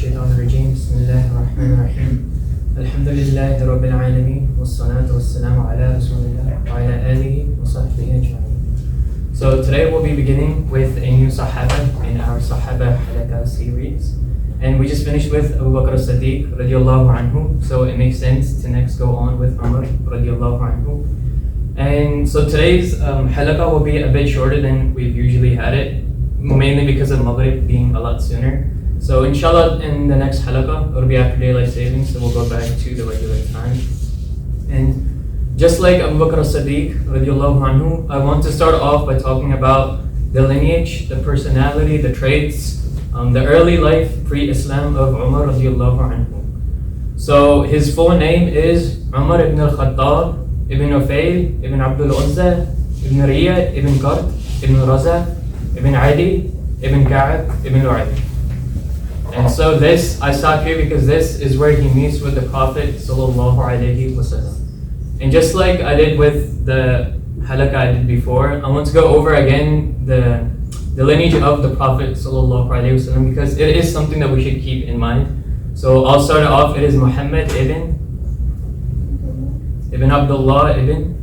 الشيطان الرجيم بسم الله الرحمن الرحيم الحمد لله رب العالمين والصلاة والسلام على رسول الله وعلى آله وصحبه أجمعين. So today we'll be beginning with a new Sahaba in our Sahaba Halaka series. And we just finished with Abu Bakr radiallahu anhu. So it makes sense to next go on with Umar radiallahu anhu. And so today's halaqah will be a bit shorter than we've usually had it, mainly because of Maghrib being a lot sooner. So inshallah in the next halaqah, it will be after daylight savings, so we'll go back to the regular time. And just like Abu Bakr radiallahu anhu, I want to start off by talking about the lineage, the personality, the traits, the early life pre-Islam of Umar radiallahu anhu. So his full name is Umar ibn Al-Khattab ibn Nufayl ibn Abdul Uzza ibn Riya ibn Qart ibn Raza ibn Ali ibn Ka'ab ibn Lu'ay. And so this, I stop here because this is where he meets with the Prophet sallallahu alaihi wasallam. And just like I did with the halaqah I did before, I want to go over again the lineage of the Prophet sallallahu alaihi wasallam because it is something that we should keep in mind. So I'll start it off. It is Muhammad ibn Abdullah ibn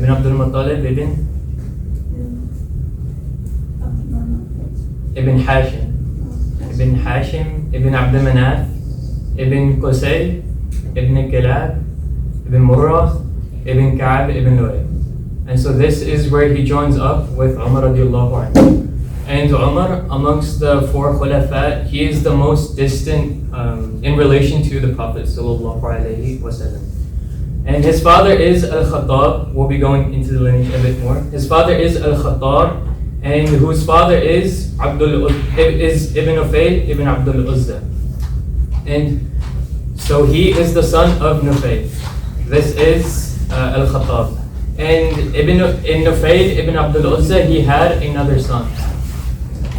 Abdul Muttalib ibn Hashim ibn Abd Manaf ibn Qusay ibn Kilab ibn Murrah ibn Ka'ab ibn Lu'ay. And so this is where he joins up with Umar radiallahu anhu. And Umar, amongst the four khulafa, he is the most distant in relation to the Prophet sallallahu alaihi wasallam. And his father is Al-Khattab. We'll be going into the lineage a bit more. His father is Al-Khattab, and whose father is ibn Nufayl ibn Abdul Uzza. And so he is the son of Nufayl. This is Al-Khattab. And ibn Nufayl ibn Abdul Uzza, he had another son.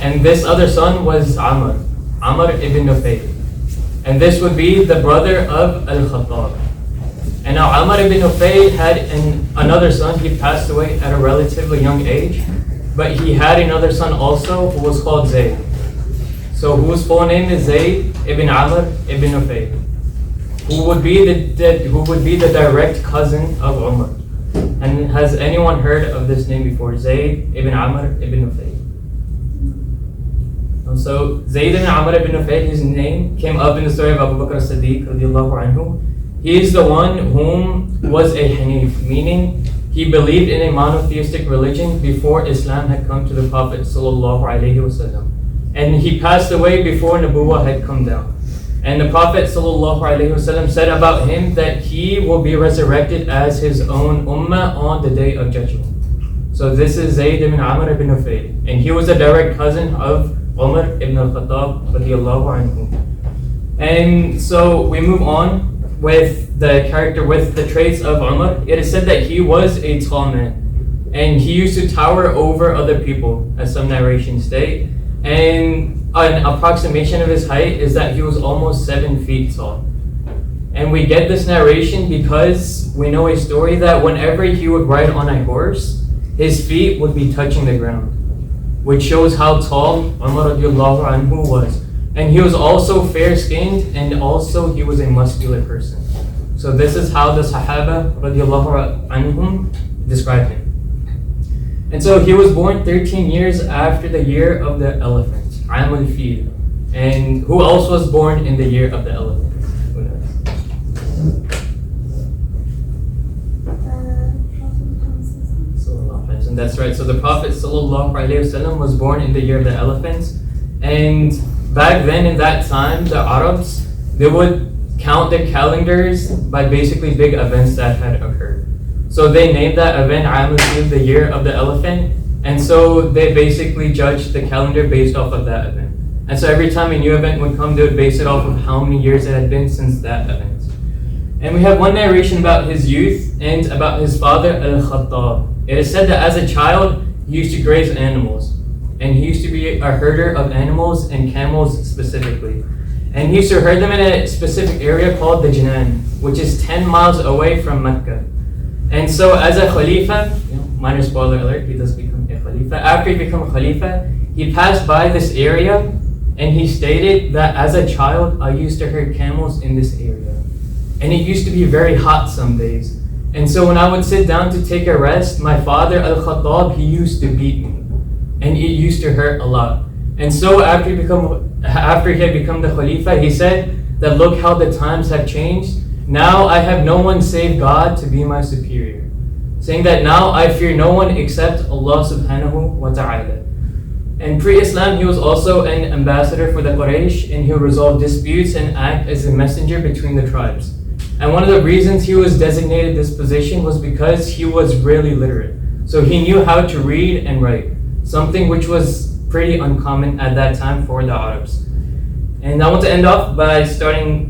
And this other son was Amr ibn Nufayl. And this would be the brother of Al-Khattab. And now Amr ibn Nufayl had another son. He passed away at a relatively young age. But he had another son also who was called Zayd. So whose full name is Zayd ibn Amr ibn Nufayl, who would be the direct cousin of Umar. And has anyone heard of this name before? Zayd ibn Amr ibn Nufayl. So Zayd ibn Amr ibn Nufayl, his name came up in the story of Abu Bakr radiallahu anhu. He is the one whom was a Hanif, meaning he believed in a monotheistic religion before Islam had come to the Prophet sallallahu alaihi wasallam. And he passed away before Nubuwwah had come down. And the Prophet sallallahu alaihi wasallam said about him that he will be resurrected as his own ummah on the day of judgment. So this is Zayd ibn Amr ibn Nufayl, and he was a direct cousin of Umar ibn Al-Khattab radiallahu anhu. And so we move on with the character, with the traits of Umar. It is said that he was a tall man, and he used to tower over other people, as some narrations state. And an approximation of his height is that he was almost 7 feet tall. And we get this narration because we know a story that whenever he would ride on a horse, his feet would be touching the ground, which shows how tall Umar radiallahu anhu was. And he was also fair-skinned, and also he was a muscular person. So this is how the Sahaba radiallahu anhum described him. And so he was born 13 years after the year of the elephant, Am al-Fil. And who else was born in the year of the elephant? Who knows? And that's right. So the Prophet ﷺ was born in the year of the elephants. And back then in that time, the Arabs, they would count the calendars by basically big events that had occurred. So they named that event Am al-Fil, the year of the elephant. And so they basically judged the calendar based off of that event. And so every time a new event would come, they would base it off of how many years it had been since that event. And we have one narration about his youth and about his father, Al-Khattab. It is said that as a child, he used to graze animals. And he used to be a herder of animals and camels specifically. And he used to herd them in a specific area called the Jinan, which is 10 miles away from Mecca. And so as a Khalifa, minor spoiler alert, he does become a Khalifa. After he becomes a Khalifa, He passed by this area and he stated that as a child, I used to herd camels in this area. And it used to be very hot some days. And so when I would sit down to take a rest, my father Al-Khattab, he used to beat me. And it used to hurt a lot. And so after he had become the Khalifa, he said that look how the times have changed. Now I have no one save God to be my superior. Saying that now I fear no one except Allah subhanahu wa ta'ala. And pre-Islam, he was also an ambassador for the Quraysh, and he would resolve disputes and act as a messenger between the tribes. And one of the reasons he was designated this position was because he was really literate. So he knew how to read and write, something which was pretty uncommon at that time for the Arabs. And I want to end off by stating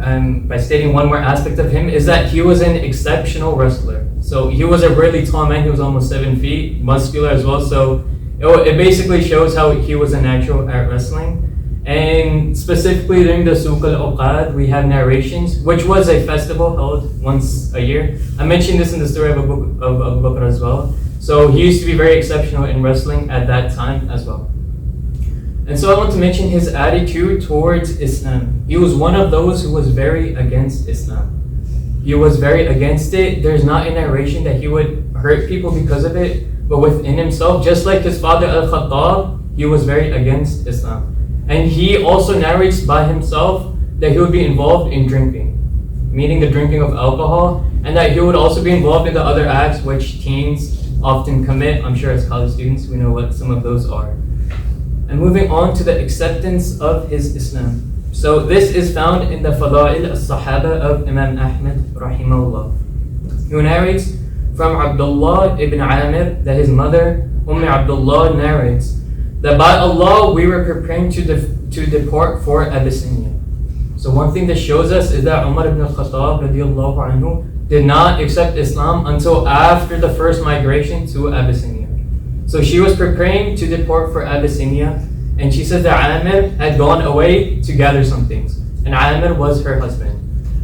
one more aspect of him, is that he was an exceptional wrestler. So he was a really tall man, he was almost 7 feet, muscular as well. So it basically shows how he was a natural at wrestling. And specifically during the Suq al-Uqad, we have narrations, which was a festival held once a year. I mentioned this in the story of Abu Bakr as well. So he used to be very exceptional in wrestling at that time as well. And so I want to mention his attitude towards Islam. He was one of those who was very against Islam. He was very against it. There's not a narration that he would hurt people because of it, but within himself, just like his father Al-Khattab, he was very against Islam. And he also narrates by himself that he would be involved in drinking, meaning the drinking of alcohol, and that he would also be involved in the other acts which teens often commit. I'm sure as college students, we know what some of those are. And moving on to the acceptance of his Islam. So this is found in the Fada'il al-Sahaba of Imam Ahmad rahimahullah. He narrates from Abdullah ibn Amir that his mother, Abdullah, narrates that by Allah we were preparing to depart for Abyssinia. So one thing that shows us is that Umar ibn Al-Khattab radiallahu anhu did not accept Islam until after the first migration to Abyssinia. So she was preparing to depart for Abyssinia, and she said that Amir had gone away to gather some things, and Amir was her husband.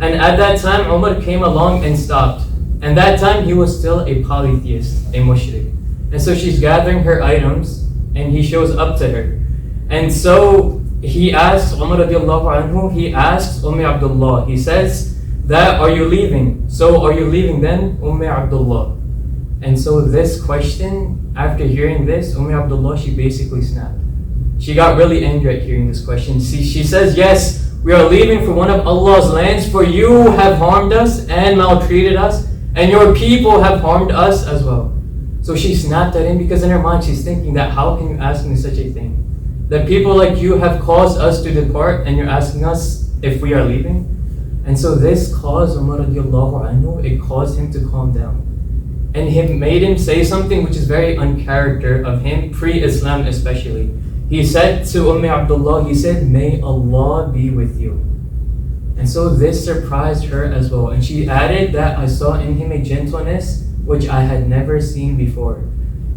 And at that time Umar came along and stopped, and that time he was still a polytheist, a mushrik. And so she's gathering her items, and he shows up to her. And so he asks Umar radiallahu anhu, he asks Abdullah, he says that, are you leaving? So are you leaving then, Abdullah? And so this question, after hearing this, Abdullah, she basically snapped. She got really angry at hearing this question. She says, yes, we are leaving for one of Allah's lands, for you have harmed us and maltreated us, and your people have harmed us as well. So she snapped at him because in her mind she's thinking that how can you ask me such a thing? That people like you have caused us to depart and you're asking us if we are leaving? And so this caused Umar radiallahu anhu, it caused him to calm down. And it made him say something which is very uncharacter of him, pre-Islam especially. He said to Abdullah, he said, may Allah be with you. And so this surprised her as well. And she added that I saw in him a gentleness which I had never seen before.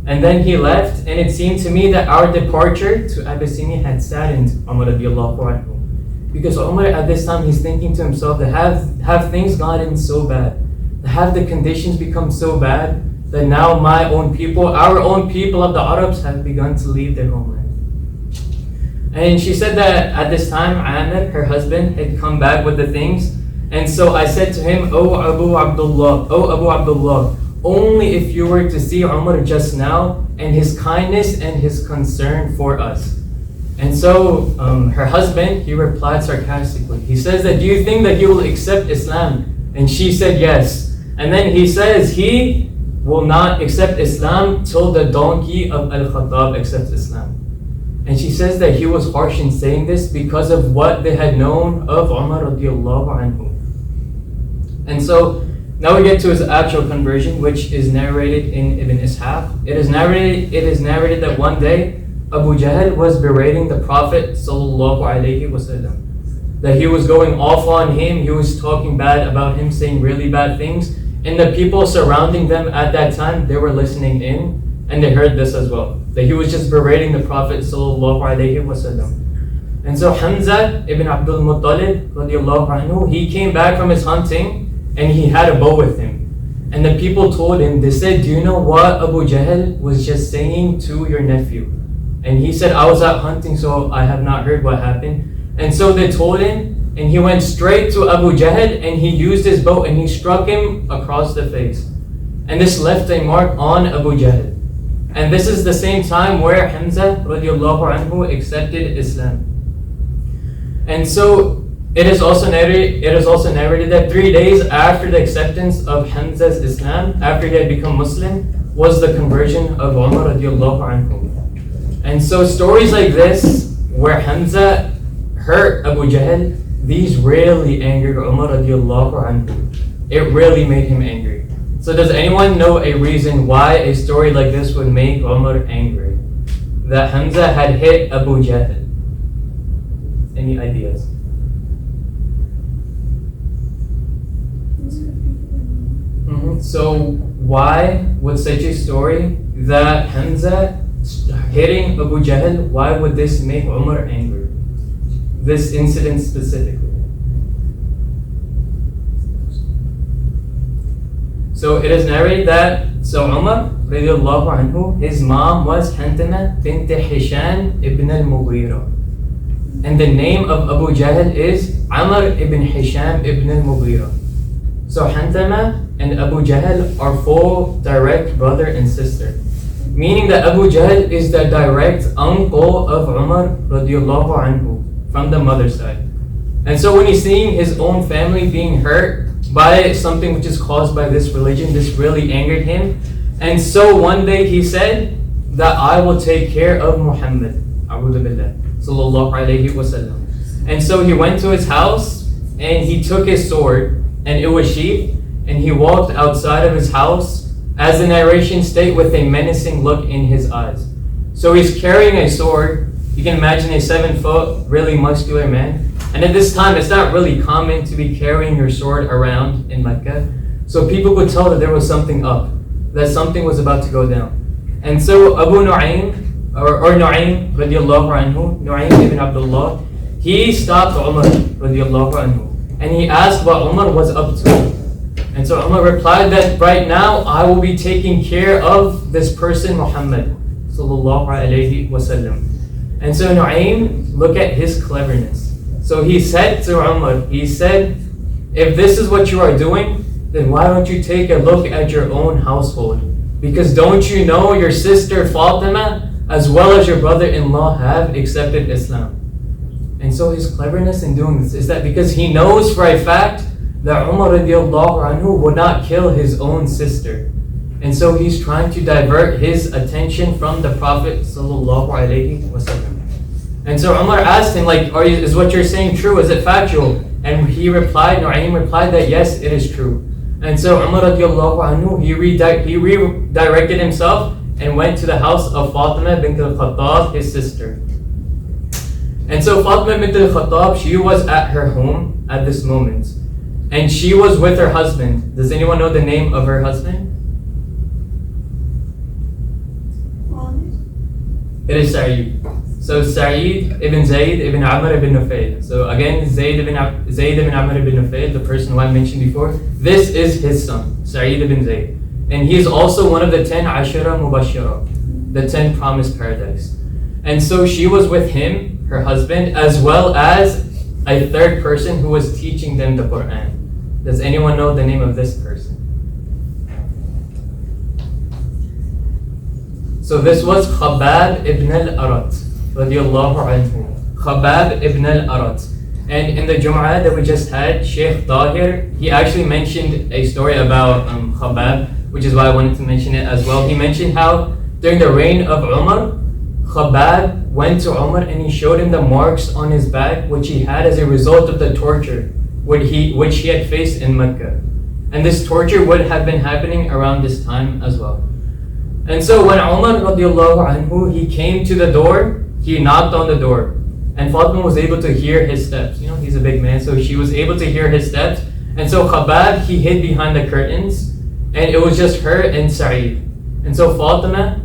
And then he left, and it seemed to me that our departure to Abyssinia had saddened Umar radiallahu anhu. Because Umar at this time, he's thinking to himself that have things gotten so bad, have the conditions become so bad that now my own people, our own people of the Arabs have begun to leave their homeland. And she said that at this time, Amir, her husband, had come back with the things. And so I said to him, O Abu Abdullah, only if you were to see Umar just now and his kindness and his concern for us. And so her husband, he replied sarcastically. He says that, do you think that he will accept Islam? And she said yes. And then he says he will not accept Islam till the donkey of Al-Khattab accepts Islam. And she says that he was harsh in saying this because of what they had known of Umar radiallahu anhu. And so now we get to his actual conversion, which is narrated in Ibn Ishaq. It is narrated that one day Abu Jahl was berating the Prophet sallallahu alaihi wasallam, that he was going off on him, he was talking bad about him, saying really bad things, and the people surrounding them at that time, they were listening in, and they heard this as well, that he was just berating the Prophet sallallahu alaihi wasallam. And so Hamza ibn Abdul Muttalib radiallahu anhu, he came back from his hunting, and he had a bow with him. And the people told him, they said, do you know what Abu Jahl was just saying to your nephew? And he said, I was out hunting, so I have not heard what happened. And so they told him, and he went straight to Abu Jahl, and he used his bow and he struck him across the face. And this left a mark on Abu Jahl. And this is the same time where Hamza radiallahu anhu accepted Islam. And so it is also narrated that 3 days after the acceptance of Hamza's Islam, after he had become Muslim, was the conversion of Umar radiallahu anhu. And so stories like this, where Hamza hurt Abu Jahl, these really angered Umar radiallahu anhu. It really made him angry. So does anyone know a reason why a story like this would make Umar angry? That Hamza had hit Abu Jahl. Any ideas? So why would such a story that Hamza hitting Abu Jahl, why would this make Umar angry? This incident specifically. So it is narrated that Umar radiallahu anhu, his mom was Hantama bint Hisham ibn al-Mughira. And the name of Abu Jahl is Amr ibn Hisham ibn al-Mughira. So Hantama and Abu Jahl are full direct brother and sister. Meaning that Abu Jahl is the direct uncle of Umar radiallahu anhu from the mother's side. And so when he's seeing his own family being hurt by something which is caused by this religion, this really angered him. And so one day he said that I will take care of Muhammad sallallahu alayhi wasallam. And so he went to his house and he took his sword and it was sheathed, and he walked outside of his house, as the narration state, with a menacing look in his eyes. So he's carrying a sword. You can imagine a 7-foot, really muscular man. And at this time, it's not really common to be carrying your sword around in Mecca. So people could tell that there was something up, that something was about to go down. And so Abu Nu'aym, or Nu'aym radiallahu anhu, Nu'aym ibn Abdullah, he stopped Umar radiallahu anhu. And he asked what Umar was up to. And so Umar replied that right now I will be taking care of this person Muhammad sallallahu alayhi wasallam. And so Nu'aym, look at his cleverness. So he said to Umar, he said, if this is what you are doing, then why don't you take a look at your own household? Because don't you know your sister Fatima as well as your brother-in-law have accepted Islam? And so his cleverness in doing this is that because he knows for a fact that Umar radiallahu anhu would not kill his own sister. And so he's trying to divert his attention from the Prophet sallallahu alayhi wasallam. And so Umar asked him, like, is what you're saying true? Is it factual? And he replied, Nu'aym replied that yes, it is true. And so Umar radiallahu anhu, he redirected himself and went to the house of Fatima bint Al-Khattab, his sister. And so Fatima bint Al-Khattab, she was at her home at this moment. And she was with her husband. Does anyone know the name of her husband? It is Sa'id. So Sa'id ibn Zayd ibn Amr ibn Nufayl. So again, Zayd ibn Amr ibn Nufayl, the person who I mentioned before, this is his son, Sa'id ibn Zayd. And he is also one of the 10 Ashara Mubashara, the 10 promised paradise. And so she was with him, her husband, as well as a third person who was teaching them the Quran. Does anyone know the name of this person? So this was Khabbab ibn al-Arat radiyallahu anhu. Khabbab ibn al-Arat. And in the Jum'ah that we just had, Sheikh Tahir, he actually mentioned a story about Khabbab, which is why I wanted to mention it as well. He mentioned how during the reign of Umar, Khabbab went to Umar and he showed him the marks on his back which he had as a result of the torture which he had faced in Mecca. And this torture would have been happening around this time as well. And so when Umar radiallahu anhu, he came to the door, he knocked on the door. And Fatima was able to hear his steps. You know, he's a big man, so she was able to hear his steps. And so Khabbab, he hid behind the curtains, and it was just her and Sa'id. And so Fatima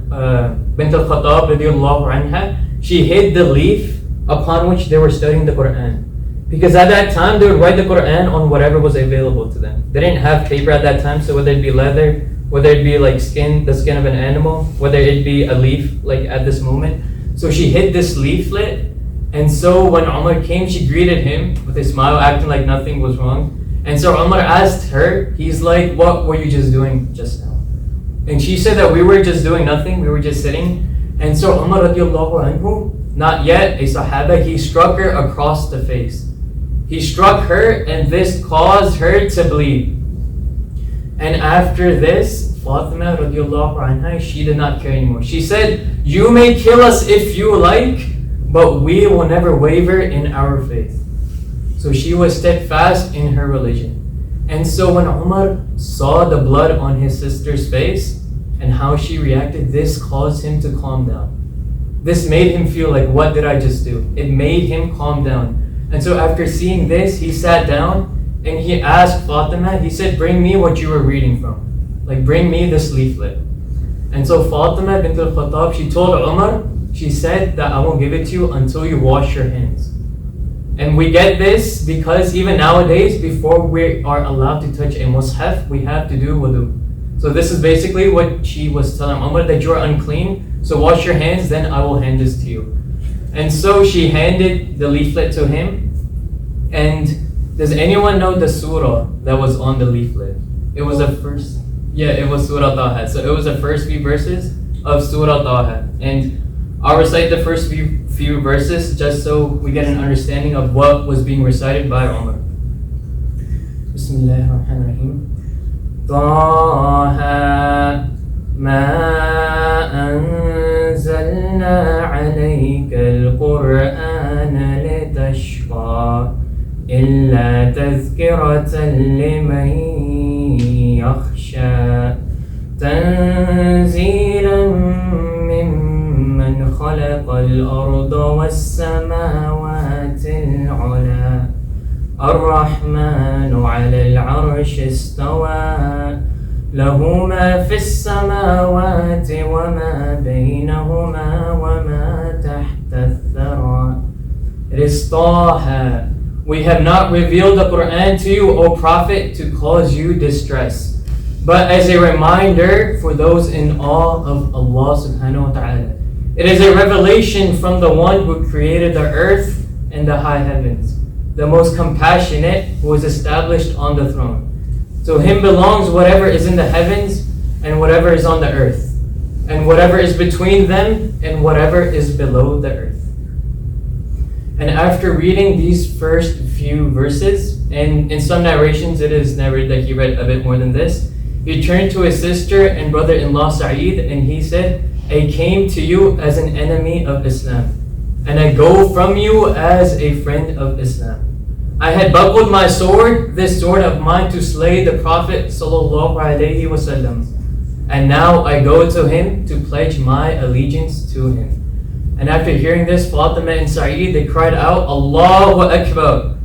bint Al-Khattab radiallahu anha, she hid the leaf upon which they were studying the Quran. Because at that time, they would write the Quran on whatever was available to them. They didn't have paper at that time, so whether it be leather, whether it be like the skin of an animal, whether it be a leaf, like at this moment. So she hid this leaflet, and so when Umar came, she greeted him with a smile, acting like nothing was wrong. And so Umar asked her, he's like, what were you just doing just now? And she said that we were just doing nothing, we were just sitting. And so Umar radiallahu anhu, not yet a Sahaba, he struck her across the face. He struck her, and this caused her to bleed. And after this, Fatima radiallahu anha, she did not care anymore. She said, you may kill us if you like, but we will never waver in our faith. So she was steadfast in her religion. And so when Umar saw the blood on his sister's face and how she reacted, this caused him to calm down. This made him feel like, what did I just do? It made him calm down. And so after seeing this, he sat down and he asked Fatima, he said, bring me what you were reading from. Like, bring me this leaflet. And so Fatima bint Al-Khattab, she told Umar, she said that I won't give it to you until you wash your hands. And we get this because even nowadays, before we are allowed to touch a mushaf, we have to do wudu. So this is basically what she was telling Umar, that you are unclean, so wash your hands, then I will hand this to you. And so she handed the leaflet to him. And does anyone know the surah that was on the leaflet? It was the first, it was Surah Taha. So it was the first few verses of Surah Taha. And I'll recite the first few verses just so we get an understanding of what was being recited by Umar. Bismillah ar-Rahman ar-Rahim. Taha ma anzalna alayka al-Qur'ana litashqa illa tazkiratan liman yakhsha tanzilan من خلق الأرض والسماوات العلى الرحمن على العرش استوى له ما في السماوات وما بينهما وما تحت الثرى. It is Taha. We have not revealed the Quran to you, O Prophet, to cause you distress, but as a reminder for those in awe of Allah subhanahu wa ta'ala. It is a revelation from the one who created the earth and the high heavens, the most compassionate, who is established on the throne. To him belongs whatever is in the heavens and whatever is on the earth, and whatever is between them and whatever is below the earth. And after reading these first few verses, and in some narrations it is narrated that he read a bit more than this, he turned to his sister and brother-in-law Sa'id and he said, I came to you as an enemy of Islam, and I go from you as a friend of Islam. I had buckled my sword, this sword of mine, to slay the Prophet ﷺ, and now I go to him to pledge my allegiance to him. And after hearing this, Fatima and Sa'id, they cried out, Allahu Akbar.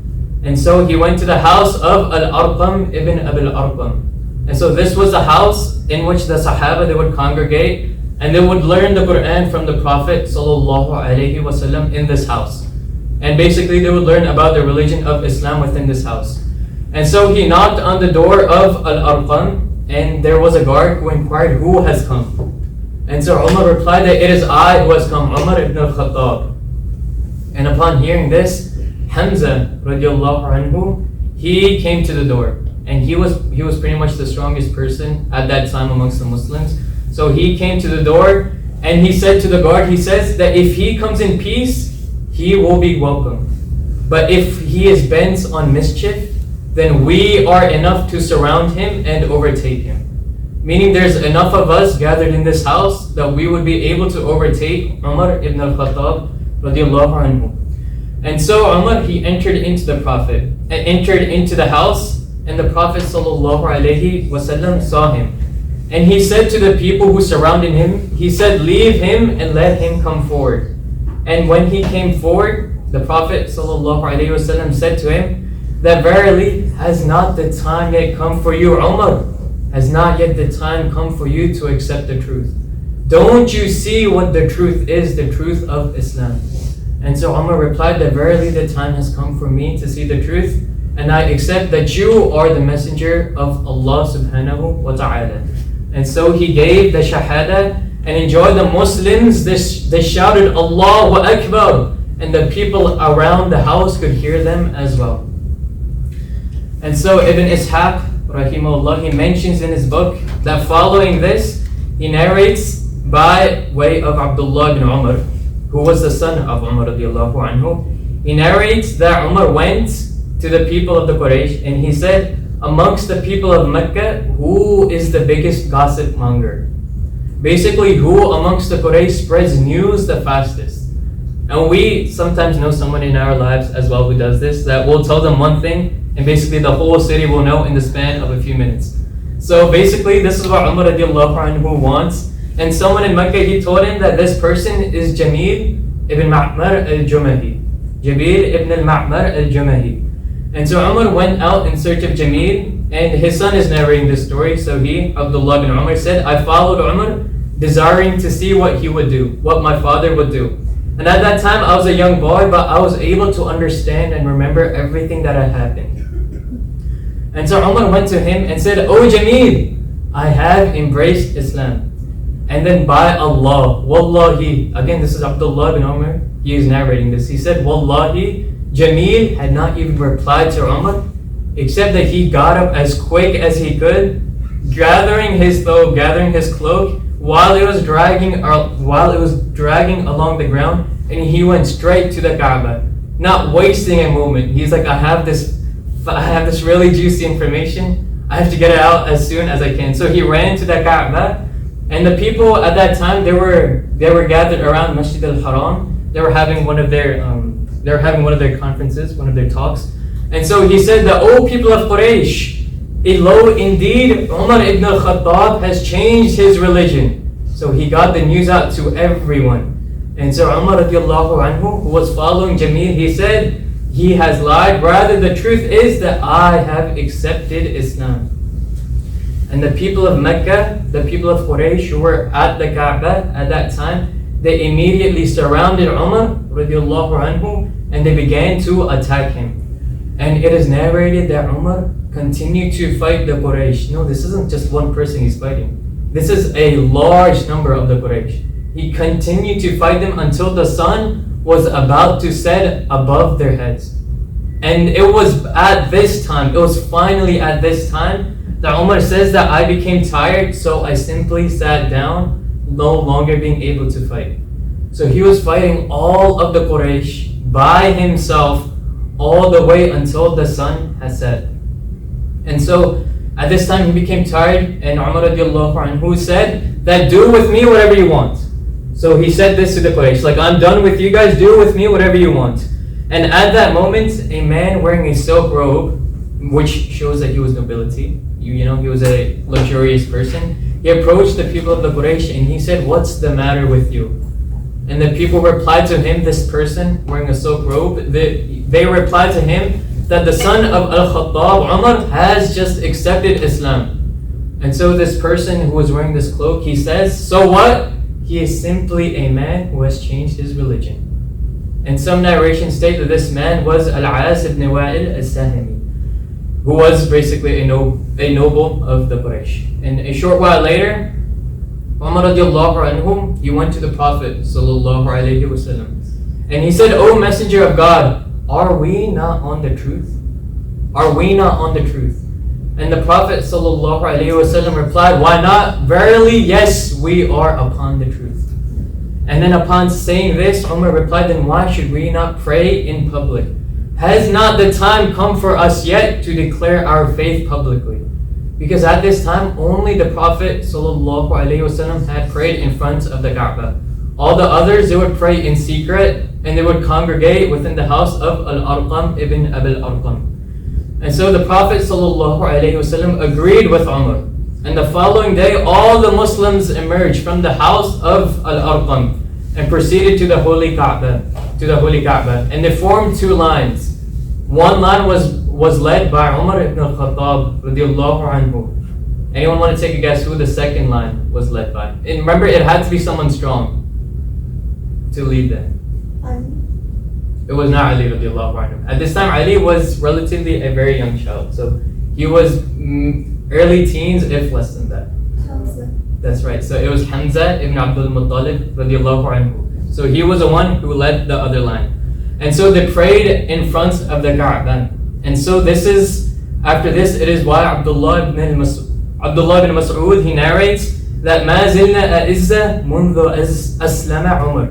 And so he went to the house of Al-Arqam ibn Abi Arqam. And so this was the house in which the Sahaba, they would congregate, and they would learn the Quran from the Prophet ﷺ in this house. And basically they would learn about the religion of Islam within this house. And so he knocked on the door of Al-Arqam, and there was a guard who inquired, who has come? And so Umar replied that it is I who has come, Umar ibn Al-Khattab. And upon hearing this, Hamza radiallahu anhu, he came to the door. And he was pretty much the strongest person at that time amongst the Muslims. So he came to the door and he said to the guard, he says that if he comes in peace, he will be welcome. But if he is bent on mischief, then we are enough to surround him and overtake him. Meaning there's enough of us gathered in this house that we would be able to overtake Umar ibn Al-Khattab radiallahu anhu. And so Umar, he entered into the house, and the Prophet ﷺ saw him. And he said to the people who surrounded him, he said, leave him and let him come forward. And when he came forward, the Prophet ﷺ said to him, that verily has not the time yet come for you, Umar, has not yet the time come for you to accept the truth. Don't you see what the truth is, the truth of Islam? And so Umar replied that verily the time has come for me to see the truth, and I accept that you are the messenger of Allah subhanahu wa ta'ala. And so he gave the shahada, and enjoyed the Muslims, they shouted Allahu Akbar, and the people around the house could hear them as well. And so Ibn Ishaq, rahimahullah, he mentions in his book that following this, he narrates by way of Abdullah ibn Umar, who was the son of Umar radiallahu anhu. He narrates that Umar went to the people of the Quraysh and he said, amongst the people of Mecca, who is the biggest gossip monger? Basically, who amongst the Quraysh spreads news the fastest? And we sometimes know someone in our lives as well who does this, that we'll tell them one thing and basically the whole city will know in the span of a few minutes. So basically, this is what Umar radiallahu anhu wants. And someone in Mecca, he told him that this person is Jamil ibn Ma'mar al-Jumahi. Jamil ibn al-Ma'mar al-Jumahi. And so Umar went out in search of Jamil, and his son is narrating this story. So he, Abdullah bin Umar, said, I followed Umar, desiring to see what he would do, what my father would do. And at that time, I was a young boy, but I was able to understand and remember everything that had happened. And so Umar went to him and said, Oh Jamil, I have embraced Islam. And then by Allah, Wallahi, again this is Abdullah bin Umar, he is narrating this. He said, Wallahi, Jamil had not even replied to Umar, except that he got up as quick as he could, gathering his cloak, while it was dragging along the ground, and he went straight to the Kaaba, not wasting a moment. He's like, I have this really juicy information. I have to get it out as soon as I can. So he ran to the Kaaba, and the people at that time, they were gathered around Masjid al-Haram. They were having one of their conferences, one of their talks. And so he said that, oh people of Quraysh, lo, indeed Umar ibn Al-Khattab has changed his religion. So he got the news out to everyone. And so Umar radiallahu anhu, who was following Jamil, he said, he has lied. Rather, the truth is that I have accepted Islam. And the people of Mecca, the people of Quraysh who were at the Kaaba at that time, they immediately surrounded Umar radiallahu anhu and they began to attack him. And it is narrated that Umar continued to fight the Quraysh. No, this isn't just one person he's fighting. This is a large number of the Quraysh. He continued to fight them until the sun was about to set above their heads. And it was finally at this time that Umar says that I became tired, so I simply sat down, no longer being able to fight. So he was fighting all of the Quraysh by himself all the way until the sun has set. And so at this time he became tired, and Umar radiallahu anhu said that do with me whatever you want. So he said this to the Quraysh, like, I'm done with you guys, do with me whatever you want. And at that moment, a man wearing a silk robe, which shows that he was nobility, he was a luxurious person, he approached the people of the Quraysh and he said, what's the matter with you? And the people replied to him, this person wearing a silk robe, they replied to him that the son of Al-Khattab, Umar, has just accepted Islam. And so this person who was wearing this cloak, he says, so what? He is simply a man who has changed his religion. And some narrations state that this man was Al-As ibn Wa'il al-Sahimi, who was basically a noble of the Quraysh. And a short while later, Umar radiallahu anhu, he went to the Prophet sallallahu alayhi wasallam, and he said, O Messenger of God, are we not on the truth? Are we not on the truth? And the Prophet sallallahu alayhi wasallam replied, why not? Verily, yes, we are upon the truth. And then upon saying this, Umar replied, then why should we not pray in public? Has not the time come for us yet to declare our faith publicly? Because at this time, only the Prophet ﷺ had prayed in front of the Kaaba. All the others, they would pray in secret, and they would congregate within the house of Al-Arqam ibn Abi Rabia. And so the Prophet ﷺ agreed with Umar. And the following day, all the Muslims emerged from the house of Al-Arqam and proceeded to the Holy Kaaba. And they formed two lines. One line was led by Umar ibn Al-Khattab radiallahu anhu. Anyone want to take a guess who the second line was led by? And remember, it had to be someone strong to lead them. It was not Ali radiallahu anhu. At this time, Ali was relatively a very young child. So he was early teens, if less than that. That's right. So it was Hamza ibn Abdul Muttalib radiallahu anhu. So he was the one who led the other line. And so they prayed in front of the Kaaba. And so this is, after this, it is why Abdullah ibn Mas'ud, he narrates that ما زلنا أعزة منذ أسلم عمر.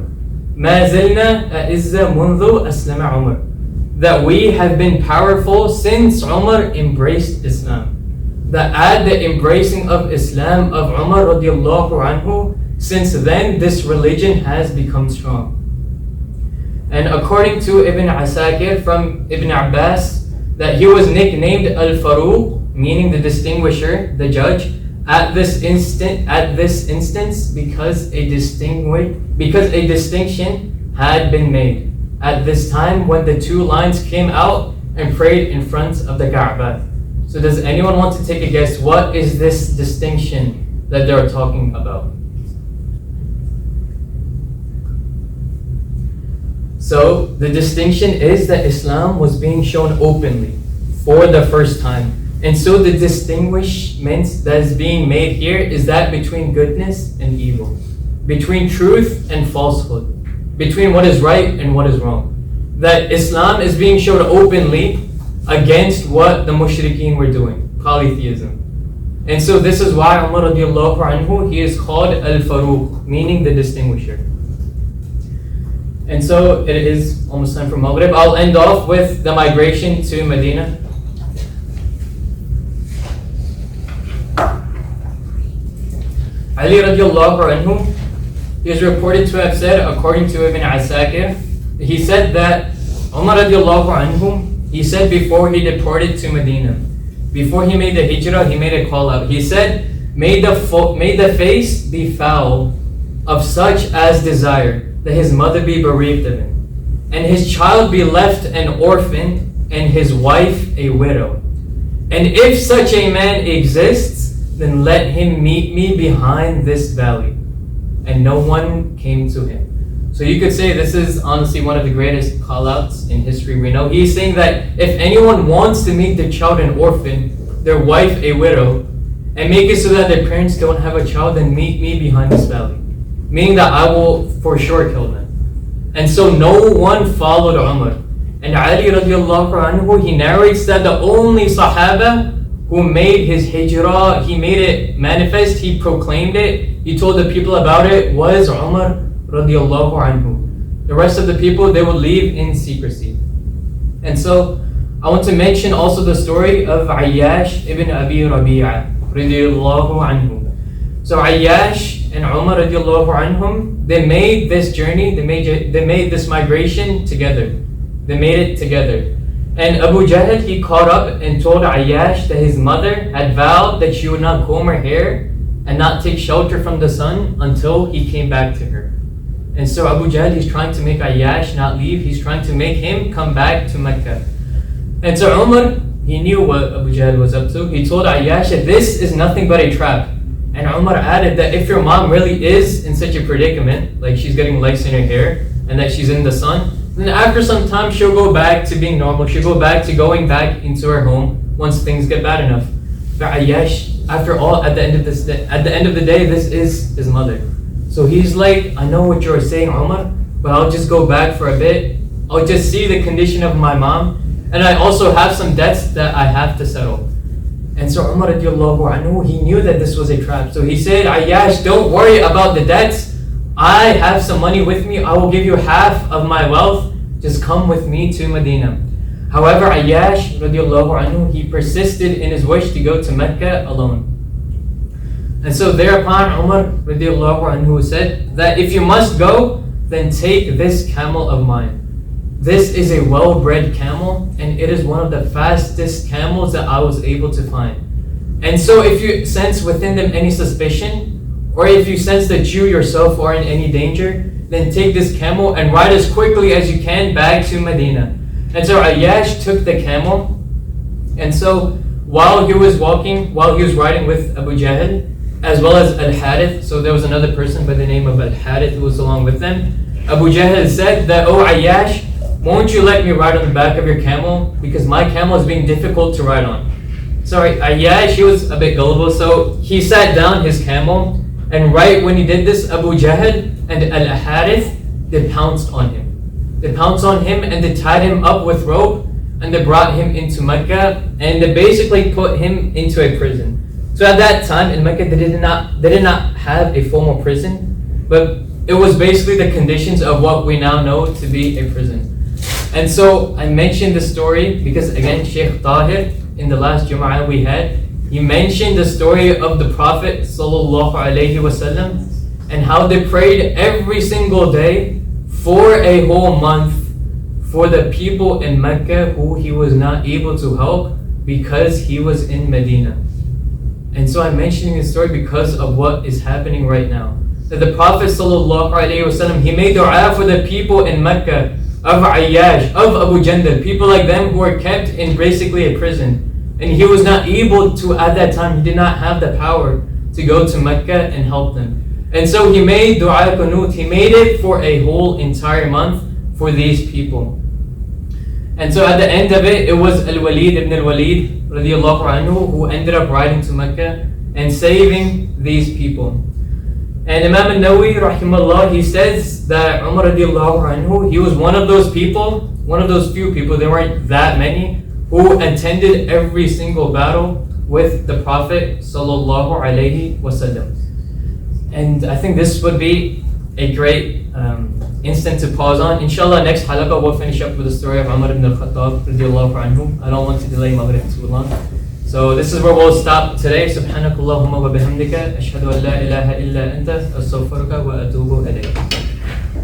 ما زلنا أعزة منذ أسلم عمر. That we have been powerful since Umar embraced Islam. That at the embracing of Islam of Umar radiallahu anhu, since then this religion has become strong. And according to Ibn Asakir from Ibn Abbas, that he was nicknamed Al-Faruq, meaning the distinguisher, the judge, at this instance because a distinction had been made at this time when the two lines came out and prayed in front of the Kaaba. So does anyone want to take a guess? What is this distinction that they're talking about? So the distinction is that Islam was being shown openly for the first time. And so the distinguishment that is being made here is that between goodness and evil, between truth and falsehood, between what is right and what is wrong. That Islam is being shown openly against what the mushrikeen were doing, polytheism. And so this is why Umar radiallahu anhu, he is called Al-Faruq, meaning the distinguisher. And so it is almost time for Maghrib. I'll end off with the migration to Medina. Ali radiallahu anhu, he is reported to have said, according to Ibn Asakir, he said that Umar radiallahu anhu, he said before he departed to Medina, before he made the hijrah, he made a call out. He said, may the face be foul of such as desire that his mother be bereaved of him, and his child be left an orphan, and his wife a widow. And if such a man exists, then let him meet me behind this valley. And no one came to him. So you could say this is honestly one of the greatest call-outs in history we know. He's saying that if anyone wants to make their child an orphan, their wife a widow, and make it so that their parents don't have a child, then meet me behind this valley. Meaning that I will for sure kill them. And so no one followed Umar. And Ali radiallahu anhu, he narrates that the only Sahaba who made his hijrah, he made it manifest, he proclaimed it, he told the people about it, was Umar radiallahu anhu. The rest of the people, they would leave in secrecy. And so I want to mention also the story of Ayyash ibn Abi Rabia radiallahu anhu. So Ayyash and Umar radiallahu anhum, they made this journey, they made this migration together. They made it together. And Abu Jahl, he caught up and told Ayyash that his mother had vowed that she would not comb her hair and not take shelter from the sun until he came back to her. And so Abu Jahl, he's trying to make Ayyash not leave. He's trying to make him come back to Mecca. And so Umar, he knew what Abu Jahl was up to. He told Ayyash that this is nothing but a trap. And Umar added that if your mom really is in such a predicament, like she's getting lice in her hair and that she's in the sun, then after some time she'll go back to being normal. She'll go back to going back into her home once things get bad enough. But Ayyash, after all, at the end of the day, this is his mother. So he's like, I know what you're saying, Umar, but I'll just go back for a bit. I'll just see the condition of my mom, and I also have some debts that I have to settle. And so Umar radiallahu anhu, he knew that this was a trap. So he said, Ayyash, don't worry about the debts. I have some money with me. I will give you half of my wealth. Just come with me to Medina. However, Ayyash radiallahu anhu, he persisted in his wish to go to Mecca alone. And so thereupon Umar radiallahu anhu said that if you must go, then take this camel of mine. This is a well-bred camel, and it is one of the fastest camels that I was able to find. And so if you sense within them any suspicion, or if you sense that you yourself are in any danger, then take this camel and ride as quickly as you can back to Medina. And so Ayyash took the camel, and so while he was riding with Abu Jahl, as well as Al-Harith, so there was another person by the name of Al-Harith who was along with them, Abu Jahl said that, oh Ayyash, won't you let me ride on the back of your camel? Because my camel is being difficult to ride on. Sorry, Ayyash, he was a bit gullible, so he sat down his camel, And right when he did this, Abu Jahl and Al-Harith, they pounced on him. They pounced on him and they tied him up with rope and they brought him into Mecca and they basically put him into a prison. So at that time in Mecca, they did not have a formal prison, but it was basically the conditions of what we now know to be a prison. And so I mentioned the story because again, Sheikh Tahir, in the last Jum'ah we had, he mentioned the story of the Prophet sallallahu alaihi wasallam and how they prayed every single day for a whole month for the people in Mecca who he was not able to help because he was in Medina. And so I'm mentioning this story because of what is happening right now. That the Prophet ﷺ, he made dua for the people in Mecca of Ayyash, of Abu Jandal, people like them who were kept in basically a prison. And he was not able to, at that time, he did not have the power to go to Mecca and help them. And so he made dua qunut, he made it for a whole entire month for these people. And so at the end of it, it was Al-Walid ibn Al-Walid radiallahu anhu who ended up riding to Mecca and saving these people. And Imam al-Nawawi rahimahullah, he says that Umar radiallahu anhu, he was one of those people, one of those few people, there weren't that many, who attended every single battle with the Prophet sallallahu alaihi wasallam. And I think this would be a great instant to pause on. Inshallah, next halaqah we'll finish up with the story of Umar ibn Al-Khattab radiallahu anhu. I don't want to delay Maghrib too long. So this is where we'll stop today. Subhanakallahumma wa bihamdika. Ashhadu an la ilaha illa anta. Astaghfiruka wa atubu ilayk.